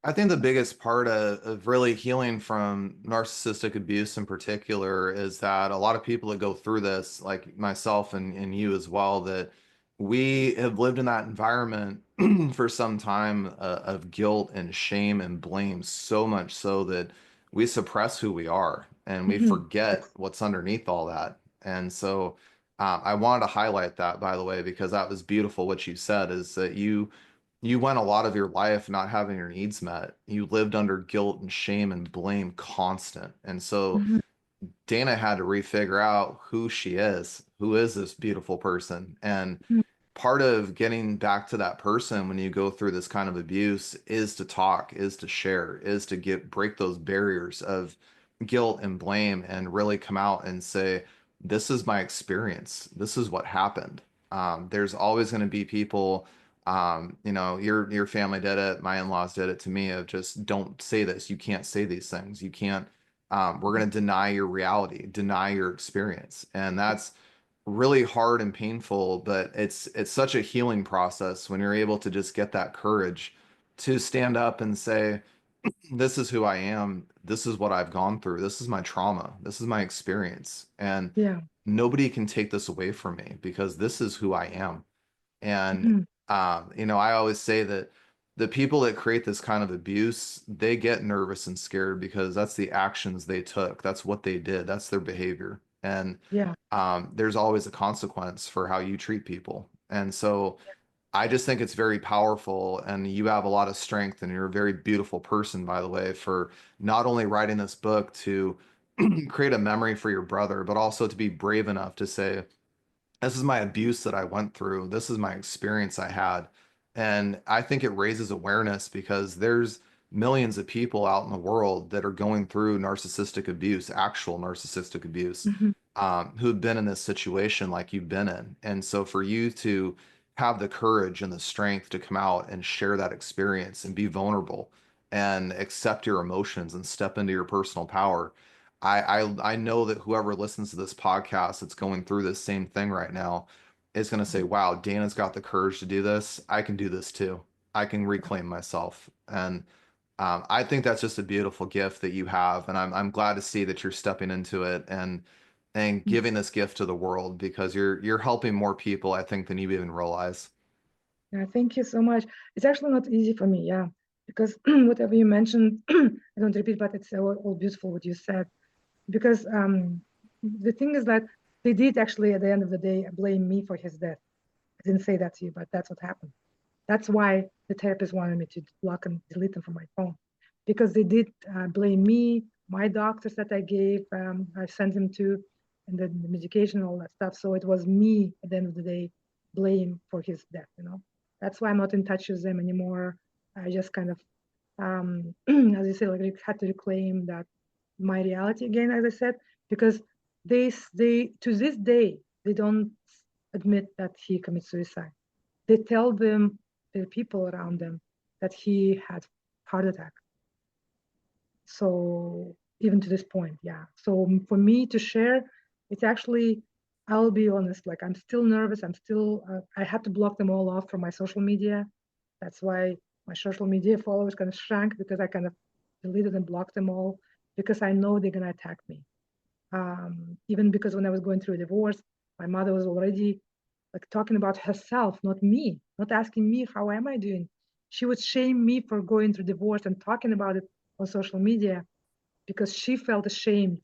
I think the biggest part of really healing from narcissistic abuse in particular is that a lot of people that go through this, like myself and you as well, that we have lived in that environment for some time of guilt and shame and blame, so much so that we suppress who we are and we mhm, forget what's underneath all that. And so I wanted to highlight that, by the way, because that was beautiful what you said, is that you went a lot of your life not having your needs met. You lived under guilt and shame and blame constant. And so mhm, Dana had to refigure out who she is. Who is this beautiful person? And mhm, part of getting back to that person when you go through this kind of abuse is to talk, is to share, is to break those barriers of guilt and blame and really come out and say, this is my experience. This is what happened. There's always going to be people, your family did it, my in-laws did it to me, of just don't say this. You can't say these things. You can't, we're going to deny your reality, deny your experience. And that's really hard and painful, but it's such a healing process when you're able to just get that courage to stand up and say, this is who I am. This is what I've gone through. This is my trauma. This is my experience. And yeah, nobody can take this away from me because this is who I am. And mhm, I always say that the people that create this kind of abuse, they get nervous and scared because that's the actions they took. That's what they did. That's their behavior. And yeah, there's always a consequence for how you treat people. And so I just think it's very powerful, and you have a lot of strength, and you're a very beautiful person, by the way, for not only writing this book to create a memory for your brother, but also to be brave enough to say, this is my abuse that I went through. This is my experience I had. And I think it raises awareness because there's millions of people out in the world that are going through narcissistic abuse, actual narcissistic abuse, mhm, who've been in this situation like you've been in. And so for you to have the courage and the strength to come out and share that experience and be vulnerable and accept your emotions and step into your personal power, I know that whoever listens to this podcast that's going through this same thing right now is going to say, wow, Dana's got the courage to do this. I can do this too. I can reclaim myself. And I think that's just a beautiful gift that you have. And I'm glad to see that you're stepping into it. And and giving this gift to the world because you're helping more people, I think, than you even realize. Yeah, thank you so much. It's actually not easy for me, yeah, because whatever you mentioned, I don't repeat, but it's all beautiful what you said. Because the thing is that they did actually, at the end of the day, blame me for his death. I didn't say that to you, but that's what happened. That's why the therapist wanted me to block and delete them from my phone, because they did blame me, my doctors that I sent him to, and then the medication, all that stuff. So it was me at the end of the day, blame for his death. That's why I'm not in touch with them anymore. I just kind of, as you say, like I had to reclaim that my reality again, as I said, because they to this day they don't admit that he committed suicide. They tell them, the people around them, that he had heart attack. So even to this point, yeah. So for me to share, it's actually, I'll be honest, like I'm still nervous. I had to block them all off from my social media. That's why my social media followers kind of shrank, because I kind of deleted and blocked them all, because I know they're gonna attack me. Even because when I was going through a divorce, my mother was already like talking about herself, not me, not asking me how am I doing. She would shame me for going through divorce and talking about it on social media, because she felt ashamed,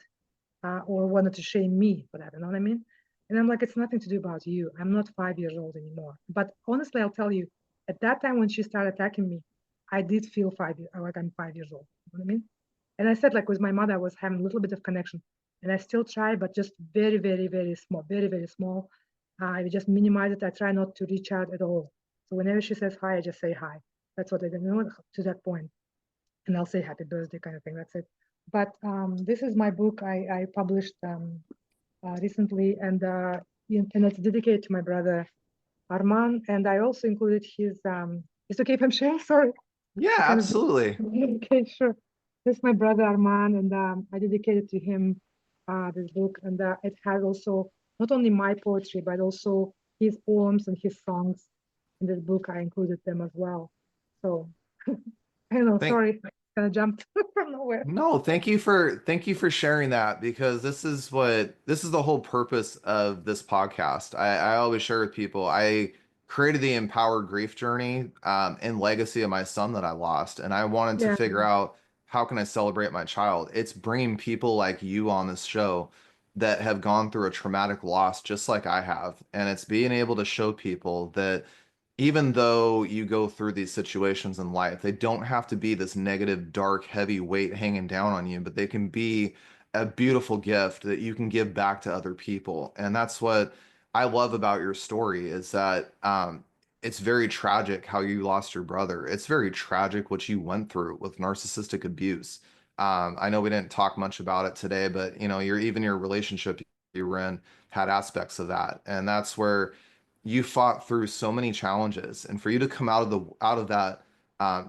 or wanted to shame me for that. You know what I mean? And I'm like, it's nothing to do about you. I'm not 5 years old anymore. But honestly, I'll tell you, at that time when she started attacking me, I did feel like I'm 5 years old. You know what I mean? And I said, like with my mother, I was having a little bit of connection, and I still try, but just very, very, very small, very, very small. I just minimize it. I try not to reach out at all. So whenever she says hi, I just say hi. That's what I do, to that point. And I'll say happy birthday kind of thing. That's it. But this is my book I published recently, and it's dedicated to my brother Arman. And I also included his. It's okay if I'm sharing? Sorry. Yeah, I kind of absolutely. okay, sure. This is my brother Arman, and I dedicated to him this book, and it has also not only my poetry but also his poems and his songs. In this book, I included them as well. So I don't know. Thank Sorry, I kind of jumped from nowhere. No, thank you for sharing that because this is the whole purpose of this podcast. I always share with people I created the Empowered Grief Journey in legacy of my son that I lost, and I wanted to Yeah, figure out how can I celebrate my child. It's bringing people like you on this show that have gone through a traumatic loss just like I have, and it's being able to show people that even though you go through these situations in life, they don't have to be this negative, dark, heavy weight hanging down on you, but they can be a beautiful gift that you can give back to other people. And that's what I love about your story is that it's very tragic how you lost your brother. It's very tragic what you went through with narcissistic abuse. I know we didn't talk much about it today, but your relationship you were in had aspects of that, and that's where you fought through so many challenges, and for you to come out of that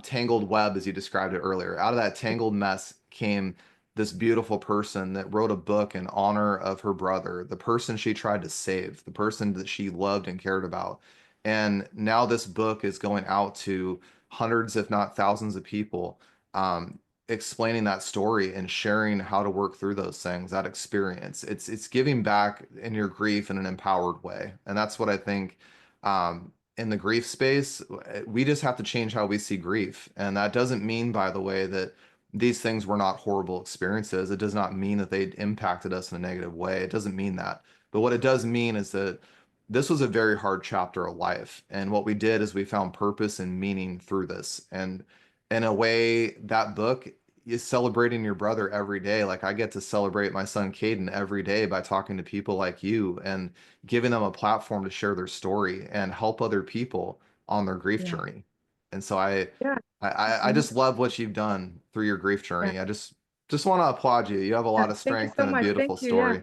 tangled web, as you described it earlier, out of that tangled mess came this beautiful person that wrote a book in honor of her brother, the person she tried to save, the person that she loved and cared about. And now this book is going out to hundreds, if not thousands of people, um, explaining that story and sharing how to work through those things, that experience. It's giving back in your grief in an empowered way. And that's what I think in the grief space, we just have to change how we see grief. And that doesn't mean, by the way, that these things were not horrible experiences. It does not mean that they impacted us in a negative way. It doesn't mean that. But what it does mean is that this was a very hard chapter of life. And what we did is we found purpose and meaning through this. And in a way, that book is celebrating your brother every day. Like I get to celebrate my son Caden every day by talking to people like you and giving them a platform to share their story and help other people on their grief yeah, journey. And so I yeah. I, Thank you I so I much. just love what you've done through your grief Yeah, journey. I just want to applaud you. You have a yeah. lot of Thank you strength so and a much. beautiful Thank you. Yeah. story.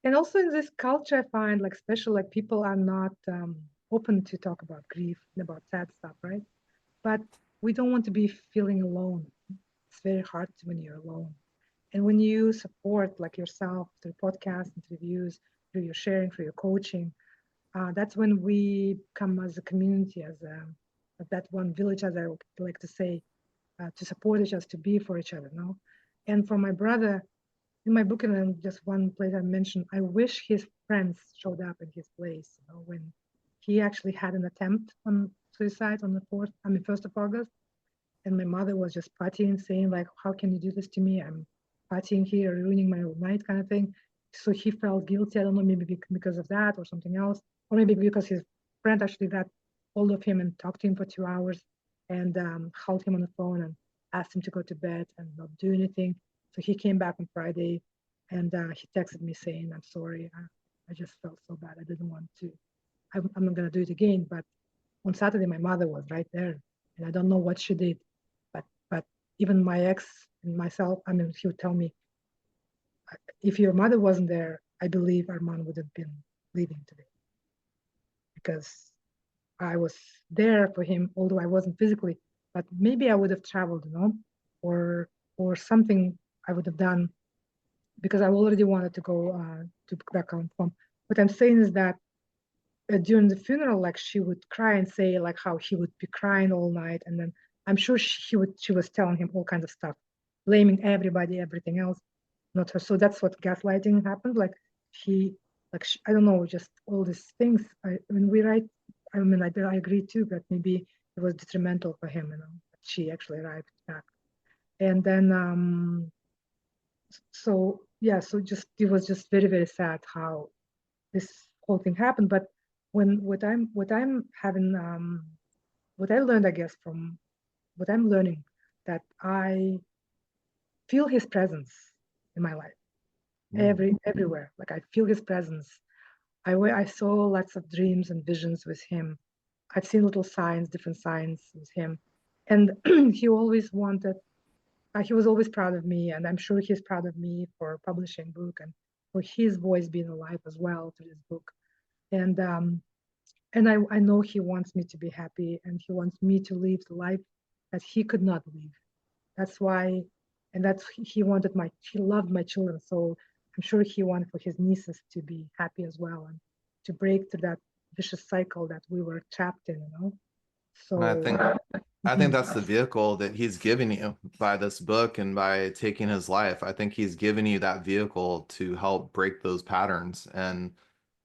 And also in this culture, I find like special, like people are not open to talk about grief and about sad stuff, right? But we don't want to be feeling alone. It's very hard when you're alone. And when you support like yourself through podcasts, interviews, through your sharing, through your coaching, that's when we come as a community, as that one village, as I would like to say, to support each other, to be for each other, no? And for my brother, in my book, and then just one place I mentioned, I wish his friends showed up in his place, when he actually had an attempt on suicide on the 1st of August. And my mother was just partying, saying like, how can you do this to me? I'm partying here, ruining my night kind of thing. So he felt guilty. I don't know, maybe because of that or something else, or maybe because his friend actually got hold of him and talked to him for 2 hours and held him on the phone and asked him to go to bed and not do anything. So he came back on Friday and he texted me saying, I'm sorry. I just felt so bad. I didn't want to. I'm not going to do it again. But on Saturday, my mother was right there. And I don't know what she did. But even my ex and myself, I mean, he would tell me, if your mother wasn't there, I believe Arman would have been leaving today. Because I was there for him, although I wasn't physically, but maybe I would have traveled, or something I would have done, because I already wanted to go to back home. What I'm saying is that during the funeral, like she would cry and say like how he would be crying all night, and then I'm sure she was telling him all kinds of stuff, blaming everybody, everything else, not her. So that's what gaslighting happened. Like I don't know, just all these things. I mean, I agree too, but maybe it was detrimental for him, she actually arrived back. And then so yeah, so just it was just very, very sad how this whole thing happened. But what I'm having what I learned, I guess, from what I'm learning, that I feel his presence in my life everywhere. Like I feel his presence. I saw lots of dreams and visions with him. I've seen little signs, different signs with him, and he was always proud of me, and I'm sure he's proud of me for publishing book and for his voice being alive as well through this book. And I know he wants me to be happy, and he wants me to live the life that he could not live. That's why, and that's he loved my children, so I'm sure he wanted for his nieces to be happy as well, and to break through that vicious cycle that we were trapped in. And I So think I think that's the vehicle that he's giving you by this book and by taking his life. I think he's given you that vehicle to help break those patterns and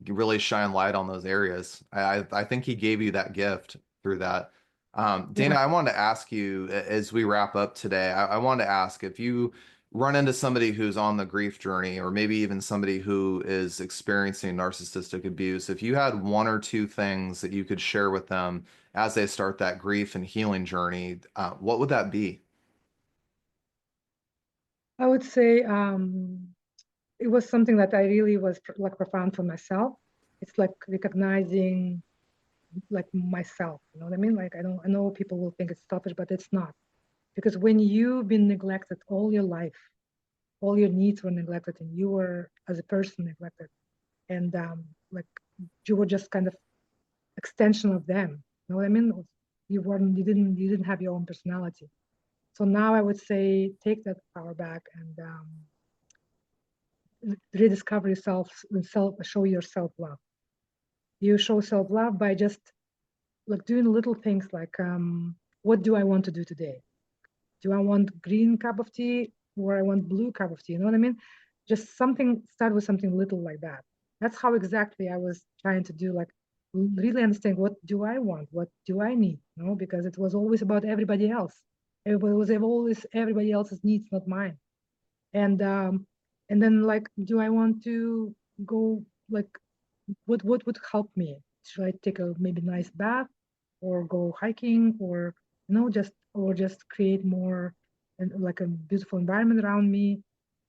really shine light on those areas. I think he gave you that gift through that. Dana, yeah. I wanted to ask you as we wrap up today, I wanted to ask if you run into somebody who's on the grief journey, or maybe even somebody who is experiencing narcissistic abuse, if you had one or two things that you could share with them as they start that grief and healing journey, what would that be? I would say it was something that I really was like profound for myself. It's like recognizing like myself, you know what I mean? Like I know people will think it's selfish, but it's not. Because when you've been neglected all your life, all your needs were neglected, and you were as a person neglected, and like you were just kind of extension of them. You know what I mean? You didn't have your own personality. So now I would say take that power back and rediscover yourself and show yourself love. You show self love by just like doing little things like what do I want to do today? Do I want green cup of tea or I want blue cup of tea? You know what I mean? Just start with something little like that. That's how exactly I was trying to do, like really understand what do I want? What do I need? Because it was always about everybody else. It was always everybody else's needs, not mine. And then like, do I want to go like what would help me? Should I take a maybe nice bath or go hiking or just create more and like a beautiful environment around me?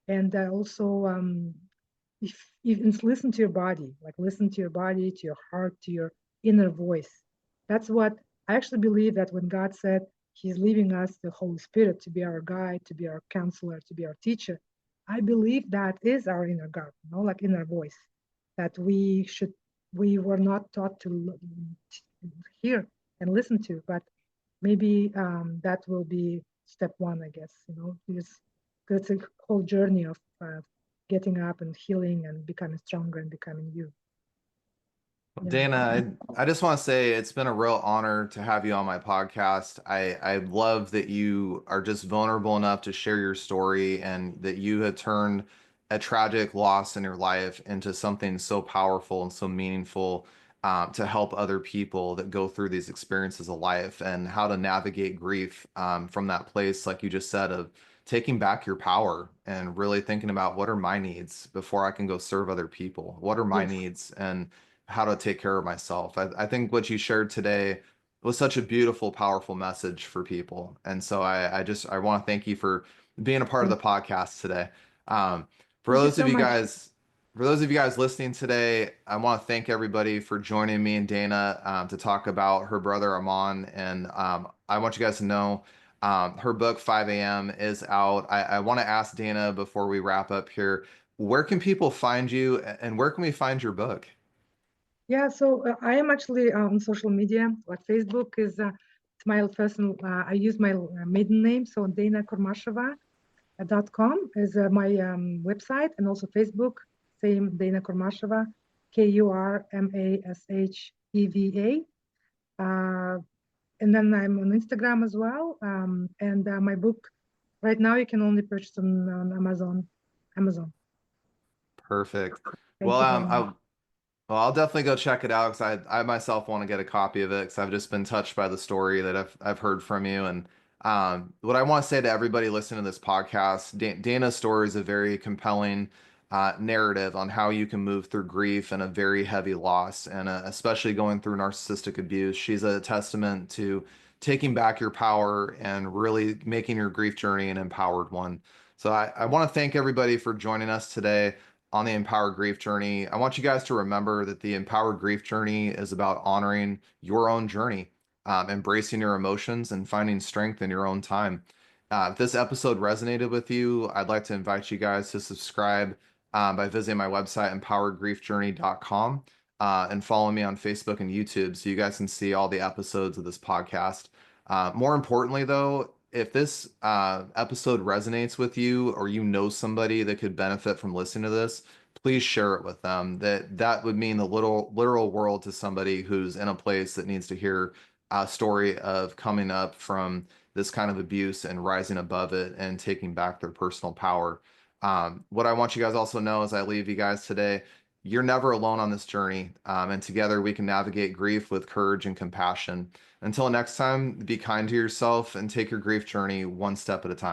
And also if listen to your body, like listen to your body, to your heart, to your inner voice. That's what I actually believe, that when God said he's leaving us the Holy Spirit to be our guide, to be our counselor, to be our teacher, I believe that is our inner God, like inner voice, that we were not taught to hear and listen to, but maybe that will be step one, I guess, because it's a whole journey of getting up and healing and becoming stronger and becoming you. Yeah. Dana, I just want to say it's been a real honor to have you on my podcast. I love that you are just vulnerable enough to share your story and that you have turned a tragic loss in your life into something so powerful and so meaningful, to help other people that go through these experiences of life and how to navigate grief, from that place, like you just said, of taking back your power and really thinking about what are my needs before I can go serve other people? What are my Yes. needs and how to take care of myself? I think what you shared today was such a beautiful, powerful message for people. And so I want to thank you for being a part of the Thank you. podcast today. Um, for Thank you those of so you much. guys, for those of you guys listening today, I want to thank everybody for joining me and Dana, to talk about her brother Arman. And I want you guys to know, her book 5 a.m. is out. I want to ask Dana before we wrap up here, where can people find you and where can we find your book? Yeah, so I am actually on social media. Like Facebook is it's my personal. I use my maiden name, so Dana Kurmasheva.com is my website, and also Facebook, same Dana Kurmasheva, Kurmasheva. And then I'm on Instagram as well. And my book right now you can only purchase on Amazon. Amazon. Perfect. Well, Thank you very much. well, I'll definitely go check it out because I myself want to get a copy of it because I've just been touched by the story that I've heard from you. And what I want to say to everybody listening to this podcast, Dana's story is a very compelling, narrative on how you can move through grief and a very heavy loss, and especially going through narcissistic abuse. She's a testament to taking back your power and really making your grief journey an empowered one. So I want to thank everybody for joining us today on the Empowered Grief Journey. I want you guys to remember that the Empowered Grief Journey is about honoring your own journey, embracing your emotions, and finding strength in your own time. If this episode resonated with you, I'd like to invite you guys to subscribe, by visiting my website, empoweredgriefjourney.com, and follow me on Facebook and YouTube so you guys can see all the episodes of this podcast. More importantly, though, if this episode resonates with you or you know somebody that could benefit from listening to this, please share it with them. That would mean the literal world to somebody who's in a place that needs to hear a story of coming up from this kind of abuse and rising above it and taking back their personal power. What I want you guys also know as I leave you guys today, you're never alone on this journey, and together we can navigate grief with courage and compassion. Until next time, be kind to yourself and take your grief journey one step at a time.